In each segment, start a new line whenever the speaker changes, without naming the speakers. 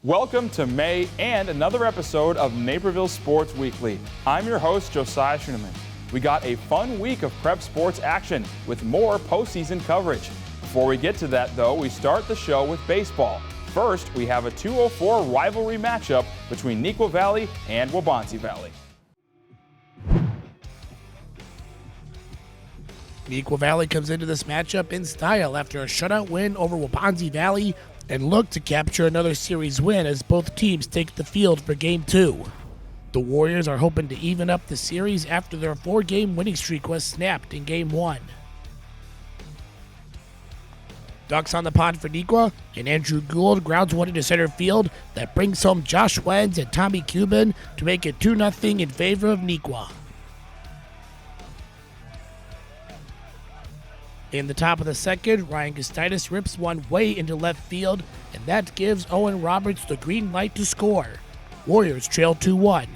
Welcome to May and another episode of Naperville Sports Weekly. I'm your host, Josiah Schooneman. We got a fun week of prep sports action with more postseason coverage. Before we get to that, though, we start the show with baseball. First, we have a 204 rivalry matchup between Neuqua Valley and Waubonsee Valley.
Neuqua Valley comes into this matchup in style after a shutout win over Waubonsee Valley and look to capture another series win as both teams take the field for Game 2. The Warriors are hoping to even up the series after their 4-game winning streak was snapped in Game 1. Ducks on the pond for Neuqua, and Andrew Gould grounds one into center field that brings home Josh Wenz and Tommy Cuban to make it 2-0 in favor of Neuqua. In the top of the second, Ryan Gustitis rips one way into left field, and that gives Owen Roberts the green light to score. Warriors trail 2-1.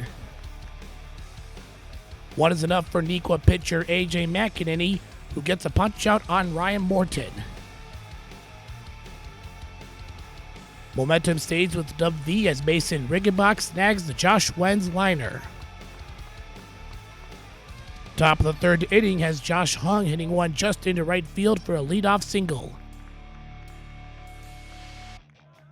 One is enough for Neuqua pitcher A.J. McEnany, who gets a punch-out on Ryan Morton. Momentum stays with Dub V as Mason Riggenbach snags the Josh Wenz liner. Top of the third inning has Josh Hung hitting one just into right field for a leadoff single.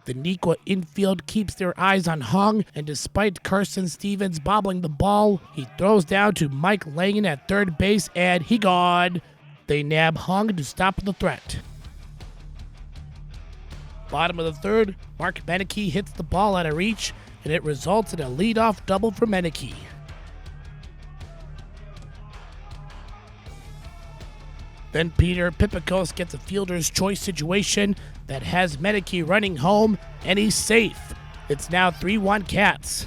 The Neuqua infield keeps their eyes on Hung, and despite Carson Stevens bobbling the ball, he throws down to Mike Langan at third base, and he gone. They nab Hung to stop the threat. Bottom of the third, Mark Meneke hits the ball out of reach, and it results in a leadoff double for Meneke. Then Peter Pipikos gets a fielder's choice situation that has Meneke running home, and he's safe. It's now 3-1 Cats.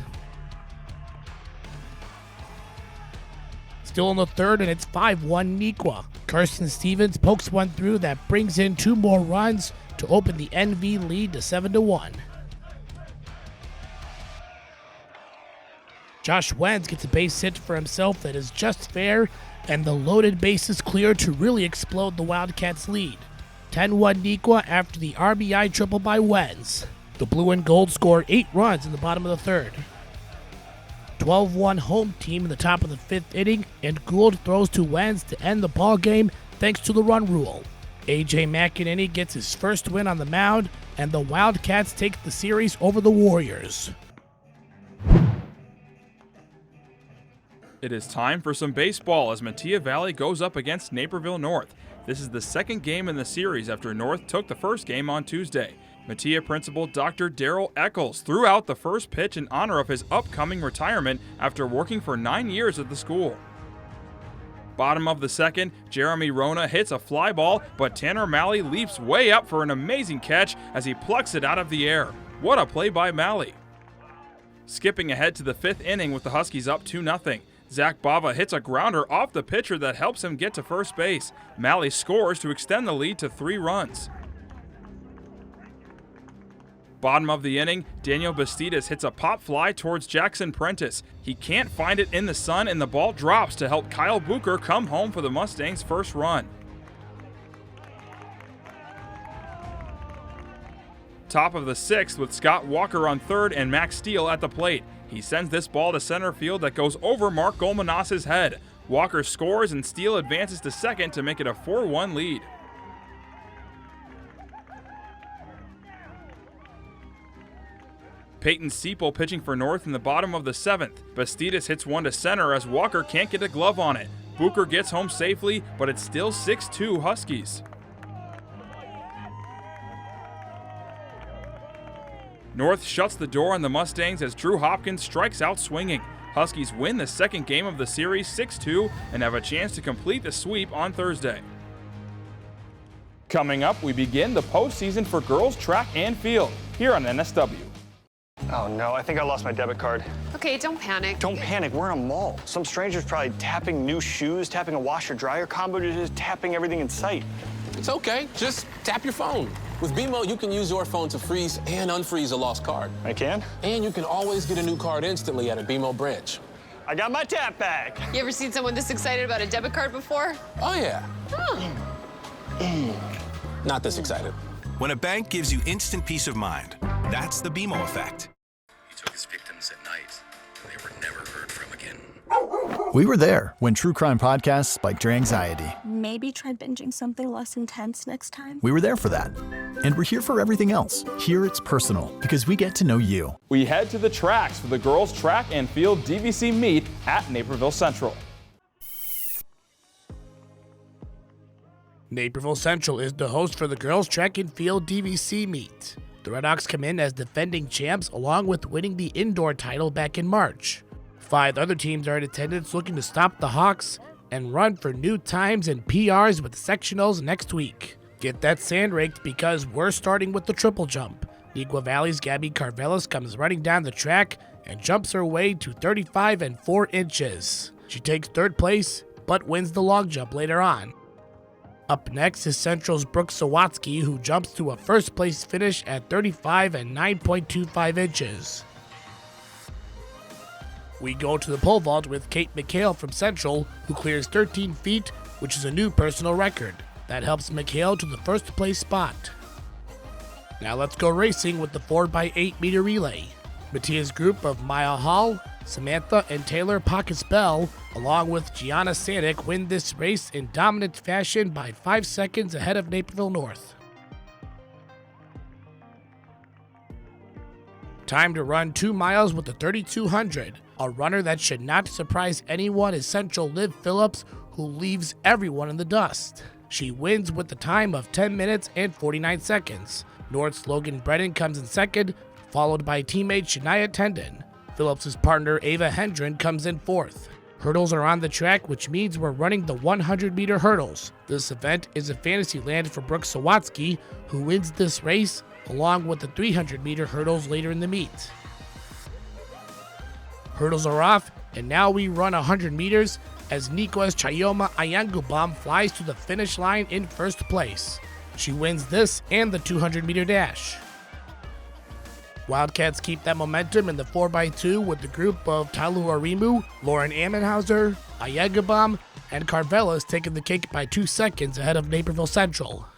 Still in the third, and it's 5-1 Neuqua. Carson Stevens pokes one through that brings in 2 more runs to open the NV lead to 7-1. Josh Wenz gets a base hit for himself that is just fair, and the loaded base is clear to really explode the Wildcats' lead. 10-1 Neuqua after the RBI triple by Wenz. The blue and gold score 8 runs in the bottom of the third. 12-1 home team in the top of the 5th inning, and Gould throws to Wenz to end the ball game thanks to the run rule. A.J. McEnany gets his first win on the mound, and the Wildcats take the series over the Warriors.
It is time for some baseball as Metea Valley goes up against Naperville North. This is the second game in the series after North took the first game on Tuesday. Metea principal Dr. Daryl Eccles threw out the first pitch in honor of his upcoming retirement after working for 9 years at the school. Bottom of the second, Jeremy Rona hits a fly ball, but Tanner Malley leaps way up for an amazing catch as he plucks it out of the air. What a play by Malley. Skipping ahead to the 5th inning with the Huskies up 2-0. Zach Bava hits a grounder off the pitcher that helps him get to first base. Malley scores to extend the lead to 3 runs. Bottom of the inning, Daniel Bastidas hits a pop fly towards Jackson Prentice. He can't find it in the sun, and the ball drops to help Kyle Bucher come home for the Mustangs' first run. Top of the 6th with Scott Walker on third and Max Steele at the plate. He sends this ball to center field that goes over Mark Golmanas's head. Walker scores and Steele advances to second to make it a 4-1 lead. Peyton Seipel pitching for North in the bottom of the 7th. Bastidas hits one to center as Walker can't get a glove on it. Bucher gets home safely, but it's still 6-2 Huskies. North shuts the door on the Mustangs as Drew Hopkins strikes out swinging. Huskies win the second game of the series 6-2 and have a chance to complete the sweep on Thursday. Coming up, we begin the postseason for girls track and field here on NSW.
Oh no, I think I lost my debit card.
Okay, don't panic.
Don't panic, we're in a mall. Some stranger's probably tapping new shoes, tapping a washer-dryer combo, just tapping everything in sight.
It's okay, just tap your phone. With BMO, you can use your phone to freeze and unfreeze a lost card.
I can?
And you can always get a new card instantly at a BMO branch.
I got my tap back.
You ever seen someone this excited about a debit card before?
Oh, yeah.
Oh.
Not this excited.
When a bank gives you instant peace of mind, That's the BMO effect.
He took his victims at night. They were never heard from again.
We were there when true crime podcasts spiked your anxiety.
Maybe try binging something less intense next time.
We were there for that. And we're here for everything else. Here it's personal because we get to know you.
We head to the tracks for the girls' track and field DVC meet at Naperville Central.
Naperville Central is the host for the girls' track and field DVC meet. The Redhawks come in as defending champs along with winning the indoor title back in March. 5 other teams are in attendance looking to stop the Hawks and run for new times and PRs with sectionals next week. Get that sand raked because we're starting with the triple jump. Neuqua Valley's Gabby Carvelis comes running down the track and jumps her way to 35 and 4 inches. She takes 3rd place but wins the long jump later on. Up next is Central's Brooke Sawatsky, who jumps to a 1st place finish at 35 and 9.25 inches. We go to the pole vault with Kate McHale from Central, who clears 13 feet, which is a new personal record. That helps McHale to the 1st place spot. Now let's go racing with the 4x8 meter relay. Mattia's group of Maya Hall, Samantha and Taylor Pockets Bell, along with Gianna Sanik, win this race in dominant fashion by 5 seconds ahead of Naperville North. Time to run 2 miles with the 3200. A runner that should not surprise anyone is Central Liv Phillips, who leaves everyone in the dust. She wins with the time of 10 minutes and 49 seconds. North's Logan Brennan comes in 2nd, followed by teammate Shania Tendon. Phillips' partner Ava Hendren comes in 4th. Hurdles are on the track, which means we're running the 100-meter hurdles. This event is a fantasy land for Brooke Sawatsky, who wins this race, along with the 300-meter hurdles later in the meet. Hurdles are off, and now we run 100 meters as Neuqua's Chayoma Ayangubam flies to the finish line in 1st place. She wins this and the 200-meter dash. Wildcats keep that momentum in the 4x2 with the group of Talu Arimu, Lauren Ammenhauser, Ayangubam, and Carvelis taking the cake by 2 seconds ahead of Naperville Central.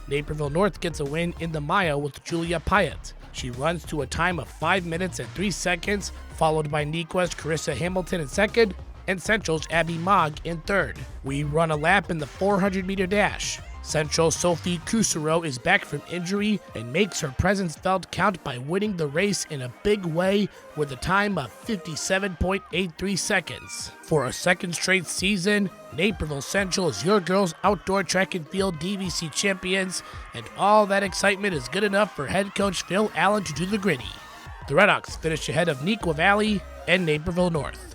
Naperville North gets a win in the Maya with Julia Pyatt. She runs to a time of 5 minutes and 3 seconds, followed by Neuqua's Carissa Hamilton in 2nd, and Central's Abby Mogg in 3rd. We run a lap in the 400-meter dash. Central's Sophie Kusuro is back from injury and makes her presence felt count by winning the race in a big way with a time of 57.83 seconds. For a 2nd straight season, Naperville Central is your girls' outdoor track and field DVC champions, and all that excitement is good enough for head coach Phil Allen to do the gritty. The Redhawks finish ahead of Neuqua Valley and Naperville North.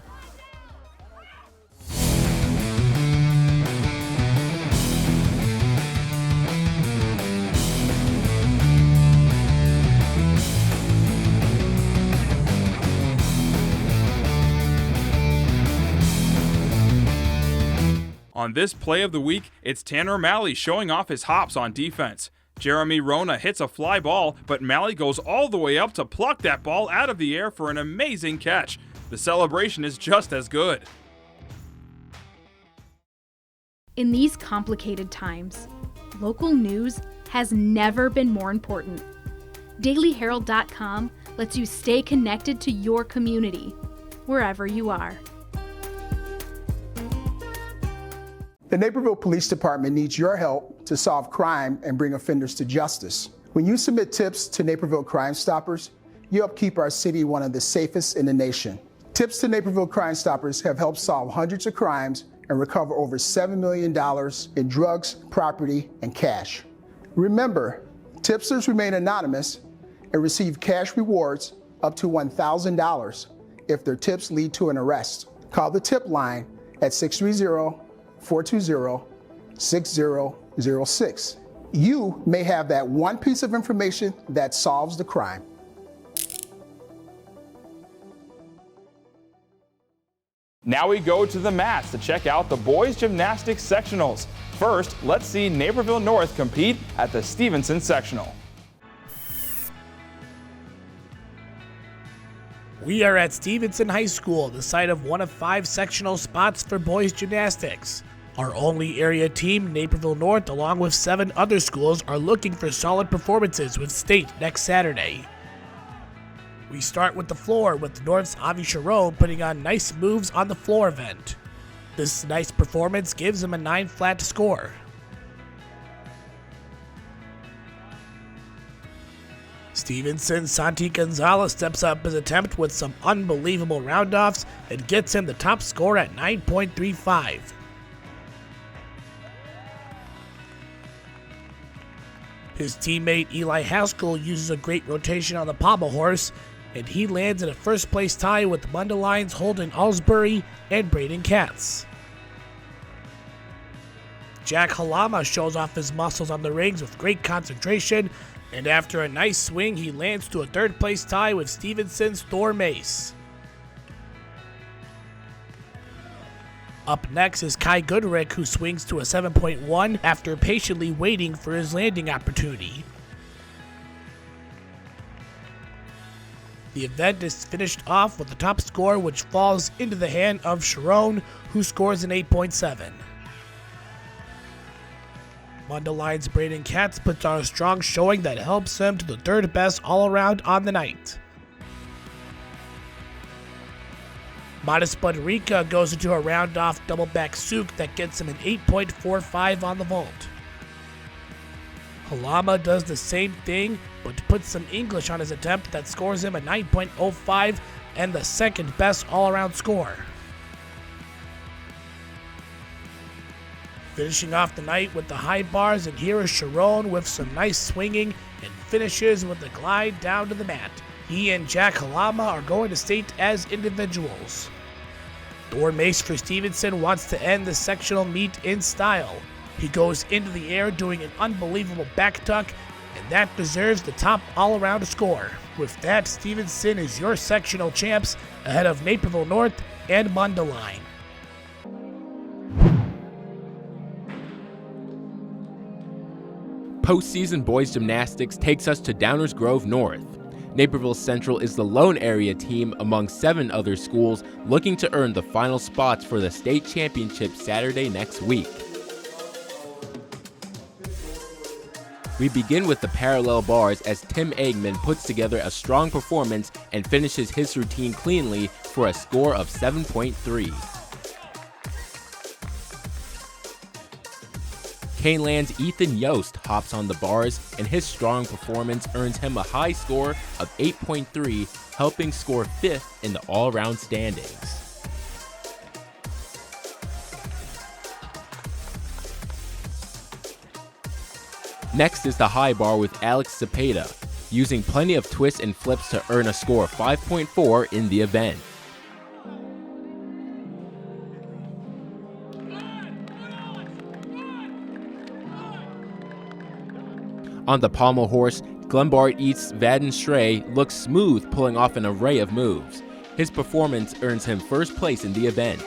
On this play of the week, it's Tanner Malley showing off his hops on defense. Jeremy Rona hits a fly ball, but Malley goes all the way up to pluck that ball out of the air for an amazing catch. The celebration is just as good.
In these complicated times, local news has never been more important. DailyHerald.com lets you stay connected to your community, wherever you are.
The Naperville Police Department needs your help to solve crime and bring offenders to justice. When you submit tips to Naperville Crime Stoppers, you help keep our city one of the safest in the nation. Tips to Naperville Crime Stoppers have helped solve hundreds of crimes and recover over $7 million in drugs, property, and cash. Remember, tipsters remain anonymous and receive cash rewards up to $1,000 if their tips lead to an arrest. Call the tip line at 630-420-6006. You may have that one piece of information that solves the crime.
Now we go to the mats to check out the boys gymnastics sectionals. First, let's see Naperville North compete at the Stevenson sectional.
We are at Stevenson High School, the site of one of 5 sectional spots for boys gymnastics. Our only area team, Naperville North, along with 7 other schools, are looking for solid performances with state next Saturday. We start with the floor, with North's Avi Sharon putting on nice moves on the floor event. This nice performance gives him a 9 flat score. Stevenson Santi Gonzalez steps up his attempt with some unbelievable roundoffs and gets him the top score at 9.35. His teammate Eli Haskell uses a great rotation on the pommel horse, and he lands in a first place tie with Mundeleins Holden Alsbury and Braden Katz. Jack Halama shows off his muscles on the rings with great concentration, and after a nice swing, he lands to a third place tie with Stevenson's Thor Mace. Up next is Kai Goodrick, who swings to a 7.1 after patiently waiting for his landing opportunity. The event is finished off with the top score, which falls into the hand of Sharon, who scores an 8.7. Mundeleins Braden Katz puts on a strong showing that helps him to the third best all-around on the night. Modest Bud Rika goes into a round-off double-back souk that gets him an 8.45 on the vault. Halama does the same thing, but puts some English on his attempt that scores him a 9.05 and the second best all-around score. Finishing off the night with the high bars, and here is Sharon with some nice swinging and finishes with a glide down to the mat. He and Jack Halama are going to state as individuals. Thor Mace for Stevenson wants to end the sectional meet in style. He goes into the air doing an unbelievable back tuck, and that deserves the top all-around score. With that, Stevenson is your sectional champs ahead of Naperville North and Mundelein.
Postseason boys gymnastics takes us to Downers Grove North. Naperville Central is the lone area team among 7 other schools looking to earn the final spots for the state championship Saturday next week. We begin with the parallel bars as Tim Eggman puts together a strong performance and finishes his routine cleanly for a score of 7.3. Caneland's Ethan Yost hops on the bars, and his strong performance earns him a high score of 8.3, helping score 5th in the all-around standings. Next is the high bar with Alex Cepeda, using plenty of twists and flips to earn a score of 5.4 in the event. On the pommel horse, Glenbart Eats Vaden Stray looks smooth, pulling off an array of moves. His performance earns him first place in the event.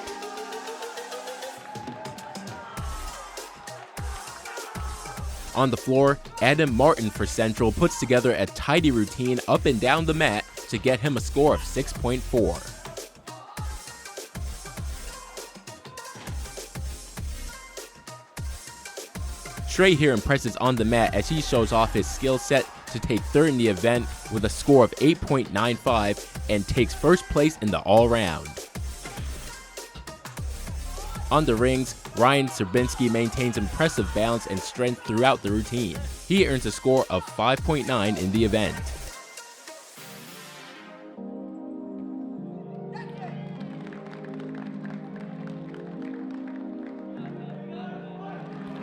On the floor, Adam Martin for Central puts together a tidy routine up and down the mat to get him a score of 6.4. Stray here impresses on the mat as he shows off his skill set to take third in the event with a score of 8.95 and takes first place in the all-round. On the rings, Ryan Serbinski maintains impressive balance and strength throughout the routine. He earns a score of 5.9 in the event.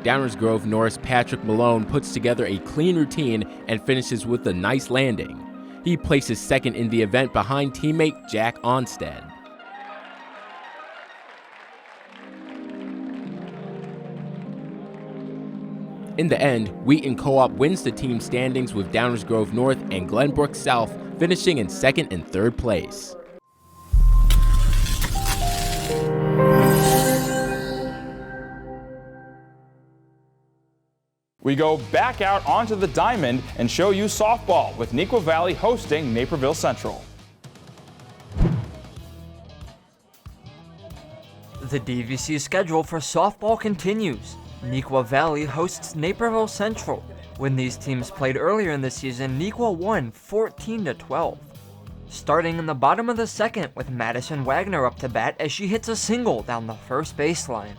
Downers Grove North's Patrick Malone puts together a clean routine and finishes with a nice landing. He places second in the event behind teammate Jack Onstead. In the end, Wheaton Co-op wins the team standings with Downers Grove North and Glenbrook South finishing in second and third place.
We go back out onto the diamond and show you softball with Neuqua Valley hosting Naperville Central.
The DVC schedule for softball continues. Neuqua Valley hosts Naperville Central. When these teams played earlier in the season, Neuqua won 14-12. Starting in the bottom of the second with Madison Wagner up to bat as she hits a single down the first baseline.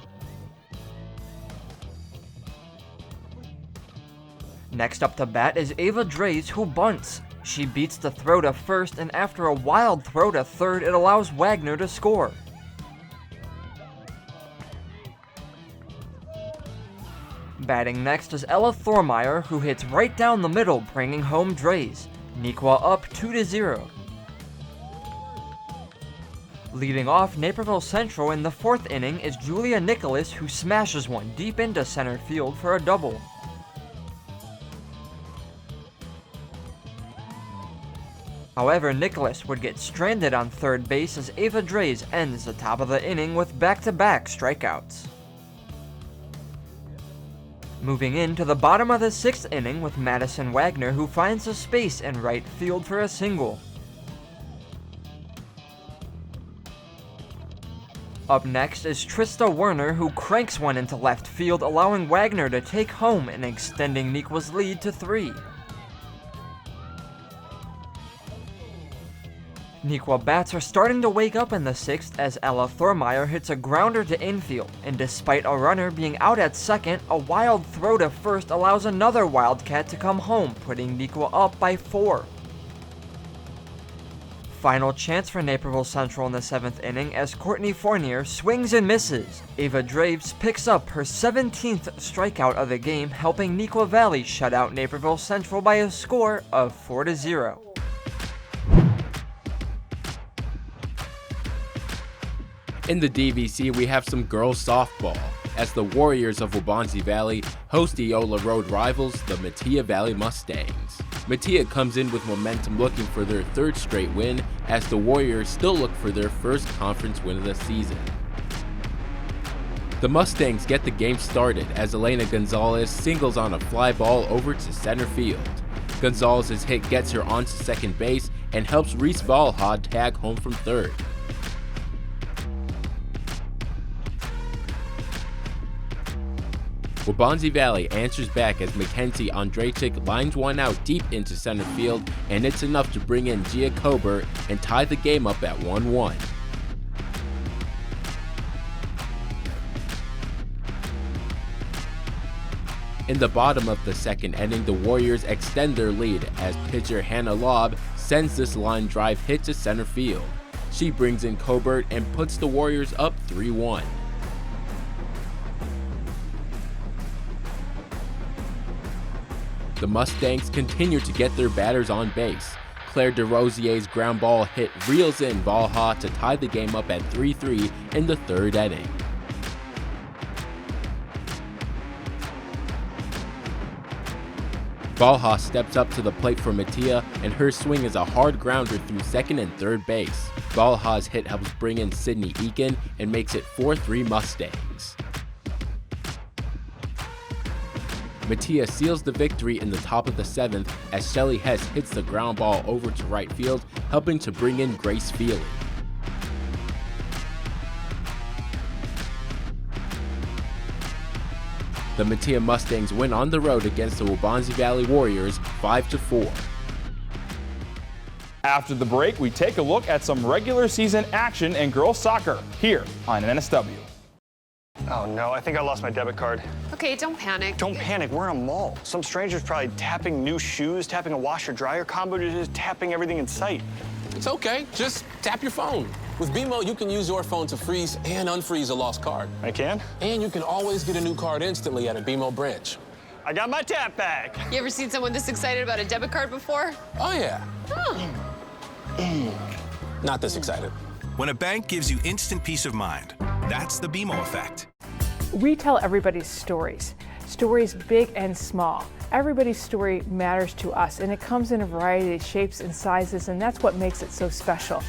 Next up to bat is Ava Drays, who bunts. She beats the throw to first, and after a wild throw to third, it allows Wagner to score. Batting next is Ella Thormeyer, who hits right down the middle, bringing home Drays. Neuqua up 2-0. Leading off Naperville Central in the fourth inning is Julia Nicholas, who smashes one deep into center field for a double. However, Nicholas would get stranded on third base as Ava Drays ends the top of the inning with back-to-back strikeouts. Moving into the bottom of the sixth inning with Madison Wagner, who finds a space in right field for a single. Up next is Trista Werner, who cranks one into left field, allowing Wagner to take home and extending Neuqua's lead to 3. Neuqua bats are starting to wake up in the sixth as Ella Thormeyer hits a grounder to infield, and despite a runner being out at second, a wild throw to first allows another Wildcat to come home, putting Neuqua up by 4. Final chance for Naperville Central in the seventh inning as Courtney Fournier swings and misses. Ava Draves picks up her 17th strikeout of the game, helping Neuqua Valley shut out Naperville Central by a score of 4-0.
In the DVC, we have some girls softball, as the Warriors of Waubonsie Valley host Eola Road rivals, the Metea Valley Mustangs. Metea comes in with momentum looking for their third straight win, as the Warriors still look for their first conference win of the season. The Mustangs get the game started as Elena Gonzalez singles on a fly ball over to center field. Gonzalez's hit gets her onto second base and helps Reese Valha tag home from third. Waubonsie Valley answers back as Mackenzie Andrejczyk lines one out deep into center field, and it's enough to bring in Gia Colbert and tie the game up at 1-1. In the bottom of the second inning, the Warriors extend their lead as pitcher Hannah Lobb sends this line drive hit to center field. She brings in Colbert and puts the Warriors up 3-1. The Mustangs continue to get their batters on base. Claire DeRosier's ground ball hit reels in Valha to tie the game up at 3-3 in the third inning. Valha steps up to the plate for Metea, and her swing is a hard grounder through second and third base. Valha's hit helps bring in Sydney Eakin and makes it 4-3 Mustangs. Metea seals the victory in the top of the seventh as Shelly Hess hits the ground ball over to right field, helping to bring in Grace Feely. The Metea Mustangs win on the road against the Waubonsie Valley Warriors 5-4.
After the break, we take a look at some regular season action in girls soccer here on NSW.
Oh no, I think I lost my debit card.
Okay, don't panic.
Don't panic, we're in a mall. Some stranger's probably tapping new shoes, tapping a washer-dryer combo, just tapping everything in sight.
It's okay, just tap your phone. With BMO, you can use your phone to freeze and unfreeze a lost card.
I can?
And you can always get a new card instantly at a BMO branch.
I got my tap back.
You ever seen someone this excited about a debit card before?
Oh yeah.
Oh.
Not this excited.
When a bank gives you instant peace of mind, that's the BMO effect.
We tell everybody's stories big and small. Everybody's story matters to us, and it comes in a variety of shapes and sizes, and that's what makes it so special.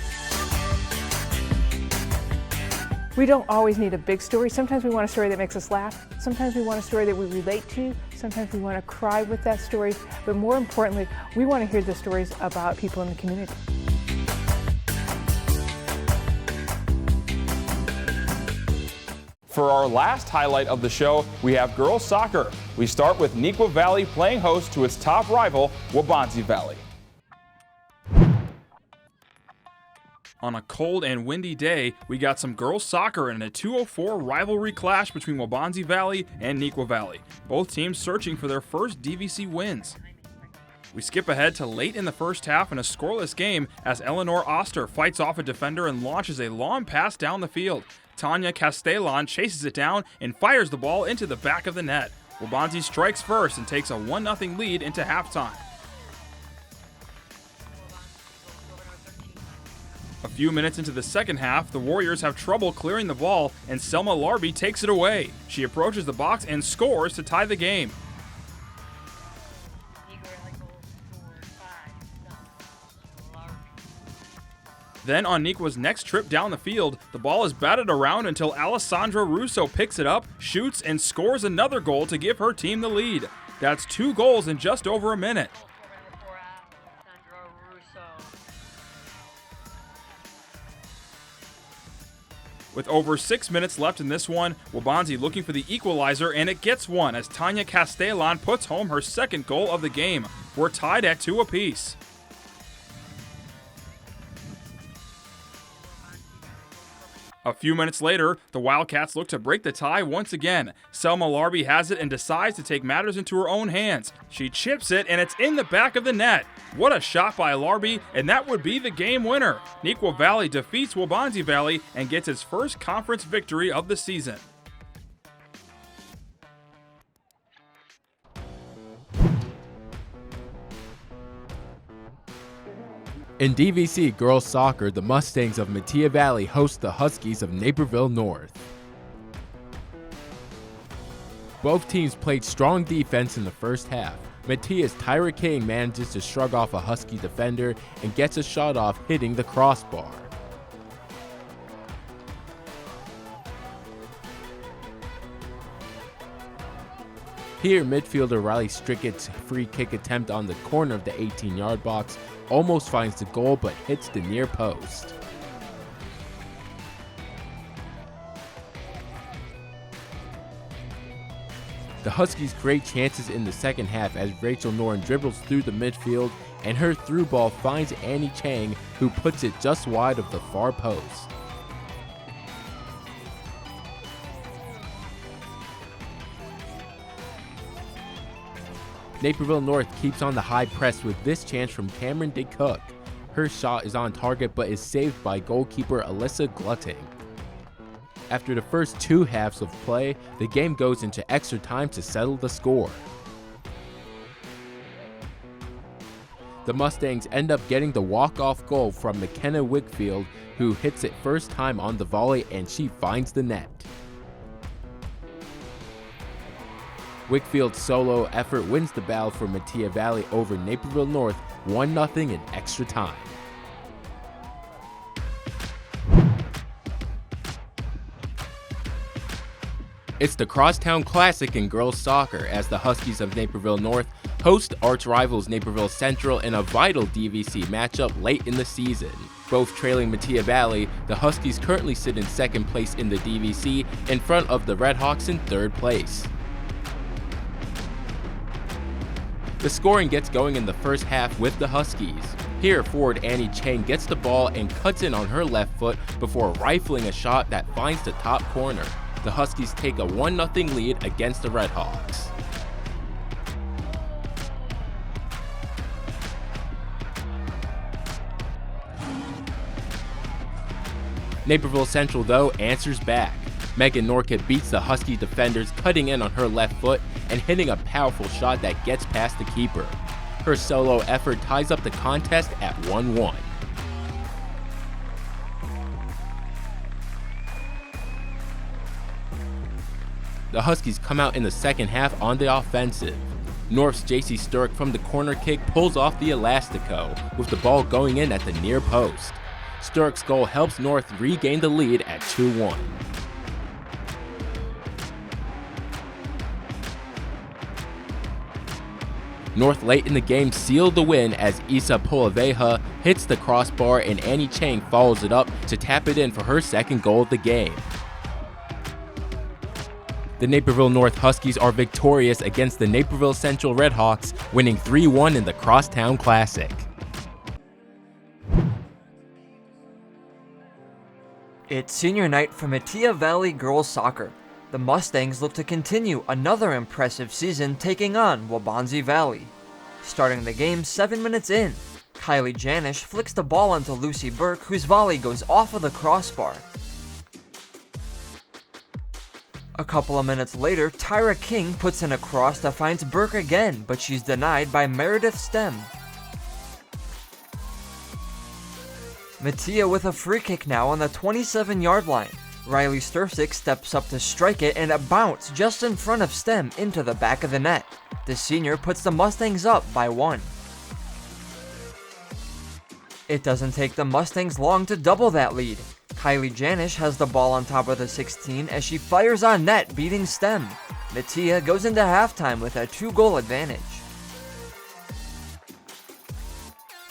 We don't always need a big story. Sometimes we want a story that makes us laugh. Sometimes we want a story that we relate to. Sometimes we want to cry with that story. But more importantly, we want to hear the stories about people in the community.
For our last highlight of the show, we have girls soccer. We start with Neuqua Valley playing host to its top rival, Waubonsee Valley. On a cold and windy day, we got some girls soccer in a 204 rivalry clash between Waubonsee Valley and Neuqua Valley, both teams searching for their first DVC wins. We skip ahead to late in the first half in a scoreless game as Eleanor Oster fights off a defender and launches a long pass down the field. Tanya Castellan chases it down and fires the ball into the back of the net. Waubonsee strikes first and takes a 1-0 lead into halftime. A few minutes into the second half, the Warriors have trouble clearing the ball and Selma Larby takes it away. She approaches the box and scores to tie the game. Then on Neuqua's next trip down the field, the ball is batted around until Alessandra Russo picks it up, shoots, and scores another goal to give her team the lead. That's 2 goals in just over a minute. With over 6 minutes left in this one, Waubonsee looking for the equalizer, and it gets one as Tanya Castellan puts home her second goal of the game. We're tied at 2 apiece. A few minutes later, the Wildcats look to break the tie once again. Selma Larby has it and decides to take matters into her own hands. She chips it and it's in the back of the net. What a shot by Larby, and that would be the game winner. Neuqua Valley defeats Waubonsee Valley and gets its first conference victory of the season.
In DVC girls soccer, the Mustangs of Metea Valley host the Huskies of Naperville North. Both teams played strong defense in the first half. Metea's Tyra King manages to shrug off a Husky defender and gets a shot off hitting the crossbar. Here, midfielder Riley Strickett's free kick attempt on the corner of the 18-yard box almost finds the goal but hits the near post. The Huskies create chances in the second half as Rachel Noren dribbles through the midfield and her through ball finds Annie Chang, who puts it just wide of the far post. Naperville North keeps on the high press with this chance from Cameron DeCook. Her shot is on target but is saved by goalkeeper Alyssa Glutting. After the first 2 halves of play, the game goes into extra time to settle the score. The Mustangs end up getting the walk-off goal from McKenna Wickfield, who hits it first time on the volley and she finds the net. Wickfield's solo effort wins the battle for Metea Valley over Naperville North 1-0 in extra time. It's the Crosstown Classic in girls soccer as the Huskies of Naperville North host arch rivals Naperville Central in a vital DVC matchup late in the season. Both trailing Metea Valley, the Huskies currently sit in second place in the DVC in front of the Redhawks in third place. The scoring gets going in the first half with the Huskies. Here, forward Annie Chang gets the ball and cuts in on her left foot before rifling a shot that finds the top corner. The Huskies take a 1-0 lead against the Redhawks. Naperville Central, though, answers back. Megan Norkett beats the Husky defenders, cutting in on her left foot and hitting a powerful shot that gets past the keeper. Her solo effort ties up the contest at 1-1. The Huskies come out in the second half on the offensive. North's JC Sturrock from the corner kick pulls off the Elastico, with the ball going in at the near post. Sturrock's goal helps North regain the lead at 2-1. North late in the game sealed the win as Isa Polaveja hits the crossbar and Annie Chang follows it up to tap it in for her second goal of the game. The Naperville North Huskies are victorious against the Naperville Central Redhawks, winning 3-1 in the Crosstown Classic.
It's senior night for Metea Valley girls soccer. The Mustangs look to continue another impressive season taking on Waubonsie Valley. Starting the game 7 minutes in, Kylie Janish flicks the ball into Lucy Burke, whose volley goes off of the crossbar. A couple of minutes later, Tyra King puts in a cross that finds Burke again, but she's denied by Meredith Stem. Metea with a free kick now on the 27-yard line. Riley Stursick steps up to strike it and it bounced just in front of Stem into the back of the net. The senior puts the Mustangs up by 1. It doesn't take the Mustangs long to double that lead. Kylie Janish has the ball on top of the 16 as she fires on net, beating Stem. Metea goes into halftime with a 2-goal advantage.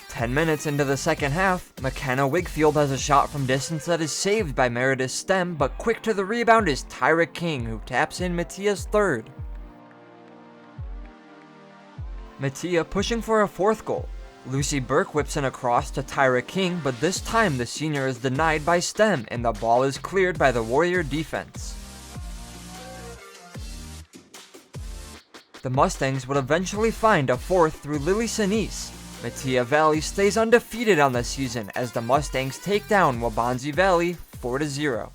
10 minutes into the second half, McKenna Wigfield has a shot from distance that is saved by Meredith Stem, but quick to the rebound is Tyra King, who taps in Metea's third. Metea pushing for a 4th goal. Lucy Burke whips in a cross to Tyra King, but this time the senior is denied by Stem and the ball is cleared by the Warrior defense. The Mustangs would eventually find a 4th through Lily Sinise. Metea Valley stays undefeated on the season as the Mustangs take down Waubonsie Valley 4-0.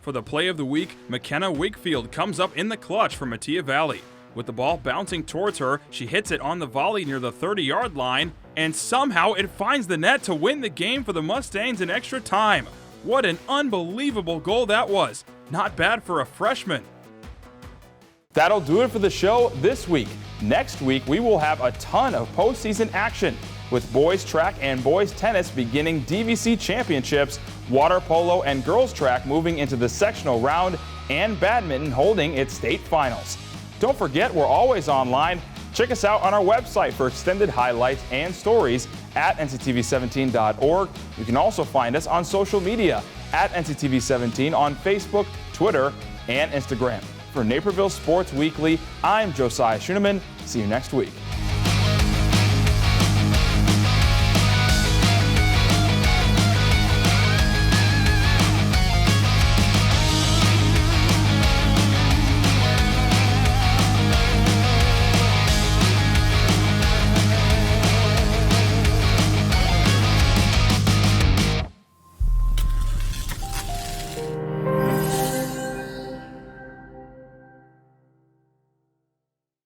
For the play of the week, McKenna Wigfield comes up in the clutch for Metea Valley. With the ball bouncing towards her, she hits it on the volley near the 30-yard line, and somehow it finds the net to win the game for the Mustangs in extra time. What an unbelievable goal that was. Not bad for a freshman. That'll do it for the show this week. Next week, we will have a ton of postseason action, with boys track and boys tennis beginning DVC championships, water polo and girls track moving into the sectional round, and badminton holding its state finals. Don't forget, we're always online. Check us out on our website for extended highlights and stories at nctv17.org. You can also find us on social media at nctv17 on Facebook, Twitter, and Instagram. For Naperville Sports Weekly, I'm Josiah Schuneman. See you next week.